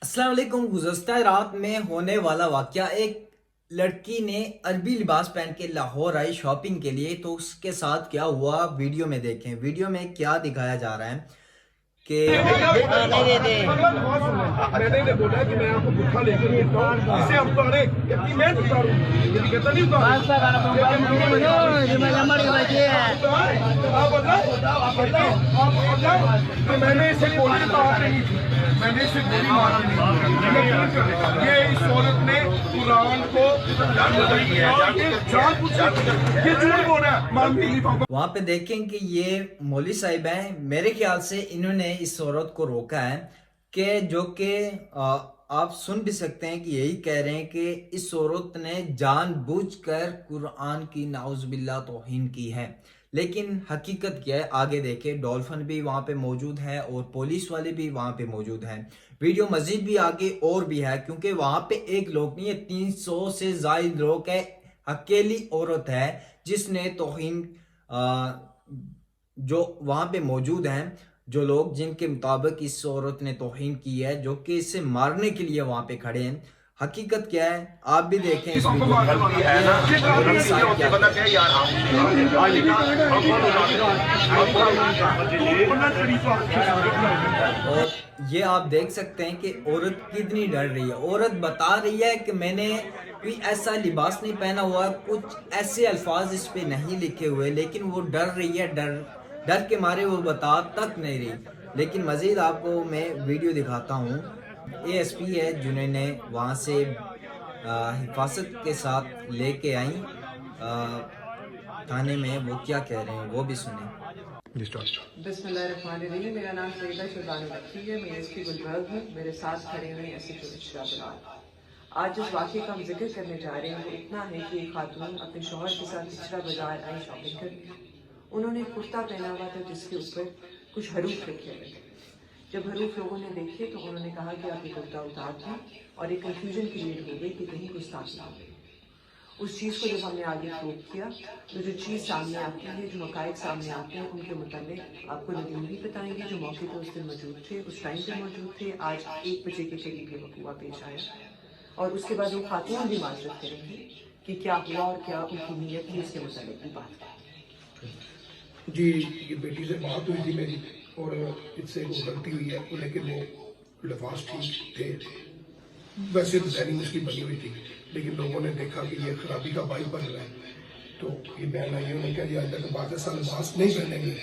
अस्सलाम वालेकुम। गुज़श्ता रात में होने वाला वाक़या, एक लड़की ने अरबी लिबास पहन के लाहौर आई शॉपिंग के लिए। तो उसके साथ क्या हुआ वीडियो में देखें। वीडियो में क्या दिखाया जा रहा है कि नहीं देते। मैंने इन्हें बोला कि मैं आपको भूखा लेकर देता हूँ, इसे हम उतारे कि मैं उतारूँ, यदि कहता नहीं उतारूँ। आप बताओ कि मैंने इसे गोली मारने नहीं थी, मैंने इसे गोली मारने नहीं थी। ये इस औरत ने कुरान को ये झूठ बोल रहा है। मानती नहीं पापा। वहाँ पे देखें कि ये मौली साहिब हैं। मेरे ख्याल से इन्होंने इस औरत को रोका है कि जो कि आप सुन भी सकते हैं कि यही कह रहे हैं कि इस औरत ने जानबूझकर कुरान की नाउज़ुबिल्लाह तौहीन की है। लेकिन हकीकत क्या है आगे देखें। डॉल्फिन भी वहाँ पे मौजूद है और पुलिस वाले भी वहाँ पे मौजूद हैं। वीडियो मजीद भी आगे और भी है, क्योंकि वहाँ पे एक लोग नहीं है, 300 से ज़ायद लोग है। अकेली औरत है जिसने तौहीन जो वहां पे मौजूद हैं, जो लोग जिनके मुताबिक इस औरत ने तौहीन की है, जो कि इसे मारने के लिए वहां पे खड़े हैं। हकीकत क्या है आप भी देखें इस वीडियो में। ये साहब क्या कहते हैं। और ये आप देख सकते हैं कि औरत कितनी डर रही है। औरत बता रही है कि मैंने कोई ऐसा लिबास नहीं पहना हुआ, कुछ ऐसे अल्फाज इस पे नहीं लिखे हुए, लेकिन वो डर रही है। डर डर के मारे वो बता तक नहीं रही। लेकिन मजीद आपको मैं वीडियो दिखाता हूँ। एएसपी है जिन्होंने वहाँ से हिफाजत के साथ लेके आई थाने में। वो क्या कह रहे हैं वो भी सुने। बिस्मिल्लाहिर्रहमानिर्रहीम। मेरा नाम सईदा शहबानो नकवी है। मैं एसपी गुलबर्ग हूँ। मेरे साथ खड़े हुए एसपी बिलाल। आज जिस वाक़े का हम जिक्र करने जा रहे हैं वो इतना है कि एक खातून अपने शौहर के साथ पिछड़ा बाजार आई शॉपिंग करने। उन्होंने एक कुर्ता पहना हुआ था जिसके ऊपर कुछ हरूफ लिखे हुए थे। जब हरूफ लोगों ने देखे तो उन्होंने कहा कि आप ये कुर्ता उतार दें, और एक कन्फ्यूजन क्रिएट हो गई कि कहीं गुस्ताखी हो गई। उस चीज़ को जब हमने आगे प्रूव किया तो जो चीज़ सामने आती है, जो हक़ाइक़ सामने आते हैं, उनके मुताबिक आपको नदीम भी बताएंगे जो मौके पर उस दिन मौजूद थे, उस टाइम पे मौजूद थे। आज 1 बजे के करीब ये वक़ूआ पेश आया, और उसके बाद वो खातून भी माजरत करेंगी कि क्या हुआ और क्या उनकी नीयत थी, उसके मुताबिक भी बात करेंगे। जी, ये बेटी से बात हुई थी मेरी और इससे वो गलती हुई है, लेकिन वो लिबास ठीक थे। वैसे डिजाइनिंग उसकी बनी हुई थी, लेकिन लोगों ने देखा कि ये खराबी का बाइक बन रहा है, तो ये बहन आई उन्होंने कहा आइंदा के बाद ऐसा लिबास नहीं पहनेंगे,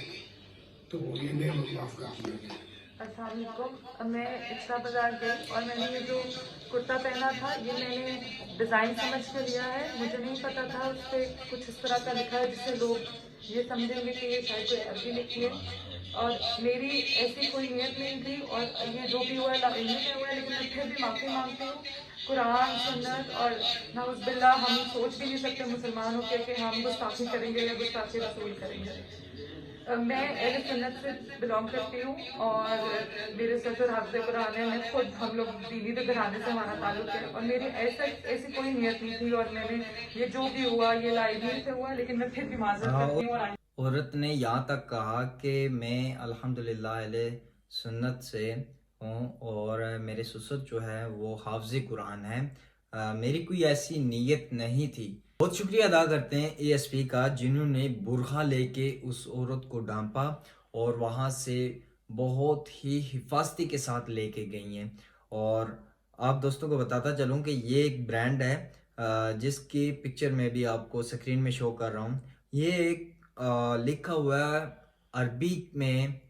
तो ये ने माफ कर दिया। अस्सलामुअलैकुम। मैं इच्छा बाजार गई और मैंने ये जो कुर्ता पहना था ये मैंने डिज़ाइन समझ के लिया है। मुझे नहीं पता था उस पर कुछ इस तरह का लिखा है जिससे लोग ये समझेंगे कि ये शायद कोई अरबी लिखी है, और मेरी ऐसी कोई नियत नहीं थी। और ये जो भी हुआ है इल्मी में हुआ है, लेकिन मैं फिर भी माफ़ी मांगती हूँ। कुरान सुन्नत और नाउज़ुबिल्लाह हम सोच भी नहीं सकते मुसलमान होकर कि हम गुस्ताखी करेंगे या गुस्ताखी रसूल करेंगे। मैं अहले सुन्नत से बिलोंग करती हूँ और मेरे ससुर हाफ़िज़ कुरान है। मैं खुद हम लोग दीनी के घराने से हमारा ताल्लुक है, और मेरी ऐसी कोई नियत नहीं थी। और मैंने ये जो भी हुआ ये लाइब्रेरी से हुआ, लेकिन मैं फिर भी माज़रत करती हूँ। और औरत ने यहाँ तक कहा कि मैं अल्हम्दुलिल्लाह अहले सुन्नत से हूँ और मेरे ससुर जो है वो हाफ़िज़ कुरान है। मेरी कोई ऐसी नीयत नहीं थी। बहुत शुक्रिया अदा करते हैं एएसपी का जिन्होंने बुरखा लेके उस औरत को डांपा और वहाँ से बहुत ही हिफाजती के साथ लेके गई हैं। और आप दोस्तों को बताता चलूँ कि ये एक ब्रांड है जिसकी पिक्चर में भी आपको स्क्रीन में शो कर रहा हूँ। ये एक लिखा हुआ है अरबी में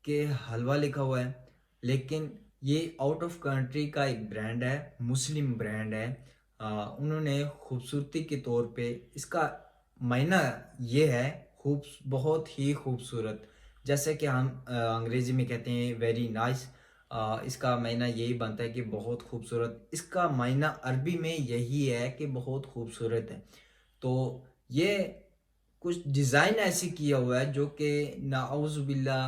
कि हलवा लिखा हुआ है, लेकिन ये आउट ऑफ कंट्री का एक ब्रांड है, मुस्लिम ब्रांड है। उन्होंने खूबसूरती के तौर पे इसका मायना ये है बहुत ही खूबसूरत। जैसे कि हम अंग्रेज़ी में कहते हैं वेरी नाइस, इसका मायना यही बनता है कि बहुत खूबसूरत। इसका मायना अरबी में यही है कि बहुत खूबसूरत है। तो ये कुछ डिज़ाइन ऐसे किया हुआ है जो कि नाउज़ुबिल्ला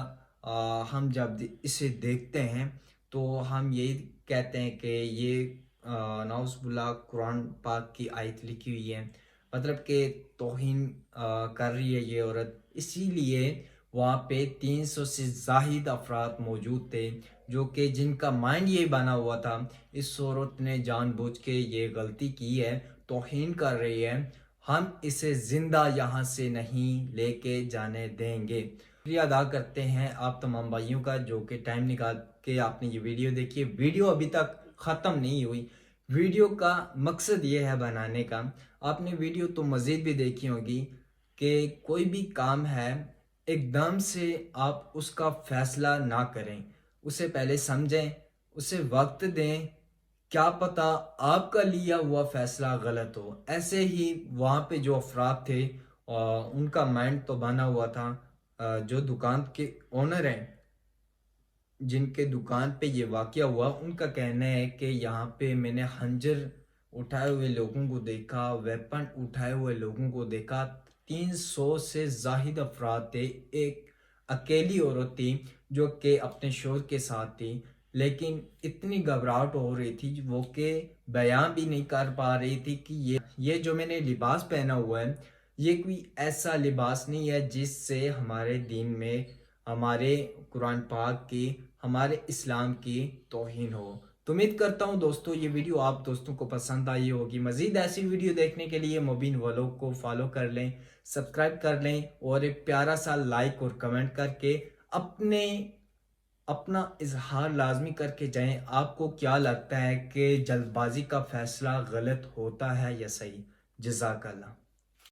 हम जब इसे देखते हैं तो हम यही कहते हैं कि ये नाउज़ुबिल्ला कुरान पाक की आयत लिखी हुई है। मतलब कि तौहीन कर रही है ये औरत, इसीलिए وہاں پہ 300 سے زائد افراد موجود تھے جو کہ جن کا مائنڈ یہ بنا ہوا تھا اس عورت نے جان بوجھ کے یہ غلطی کی ہے، توہین کر رہی ہے، ہم اسے زندہ یہاں سے نہیں لے کے جانے دیں گے۔ شکریہ ادا کرتے ہیں آپ تمام بھائیوں کا جو کہ ٹائم نکال کے آپ نے یہ ویڈیو دیکھی ہے۔ ویڈیو ابھی تک ختم نہیں ہوئی، ویڈیو کا مقصد یہ ہے بنانے کا، آپ نے ویڈیو تو مزید بھی دیکھی ہوگی کہ کوئی بھی کام ہے ایک دم سے آپ اس کا فیصلہ نہ کریں، اسے پہلے سمجھیں، اسے وقت دیں، کیا پتہ آپ کا لیا ہوا فیصلہ غلط ہو۔ ایسے ہی وہاں پہ جو افراد تھے ان کا مائنڈ تو بنا ہوا تھا، جو دکان کے اونر ہیں جن کے دکان پہ یہ واقعہ ہوا ان کا کہنا ہے کہ یہاں پہ میں نے خنجر اٹھائے ہوئے لوگوں کو دیکھا، ویپن اٹھائے ہوئے لوگوں کو دیکھا، 300 سے زائد افراد تھے، ایک اکیلی عورت تھی جو کہ اپنے شوہر کے ساتھ تھی، لیکن اتنی گھبراہٹ ہو رہی تھی وہ کہ بیان بھی نہیں کر پا رہی تھی کہ یہ جو میں نے لباس پہنا ہوا ہے یہ کوئی ایسا لباس نہیں ہے جس سے ہمارے دین میں، ہمارے قرآن پاک کی، ہمارے اسلام کی توہین ہو۔ تو امید کرتا ہوں دوستو یہ ویڈیو آپ دوستوں کو پسند آئی ہوگی۔ مزید ایسی ویڈیو دیکھنے کے لیے مبین ولوگ کو فالو کر لیں، سبسکرائب کر لیں اور ایک پیارا سا لائک اور کمنٹ کر کے اپنا اظہار لازمی کر کے جائیں، آپ کو کیا لگتا ہے کہ جلد بازی کا فیصلہ غلط ہوتا ہے یا صحیح۔ جزاک اللہ۔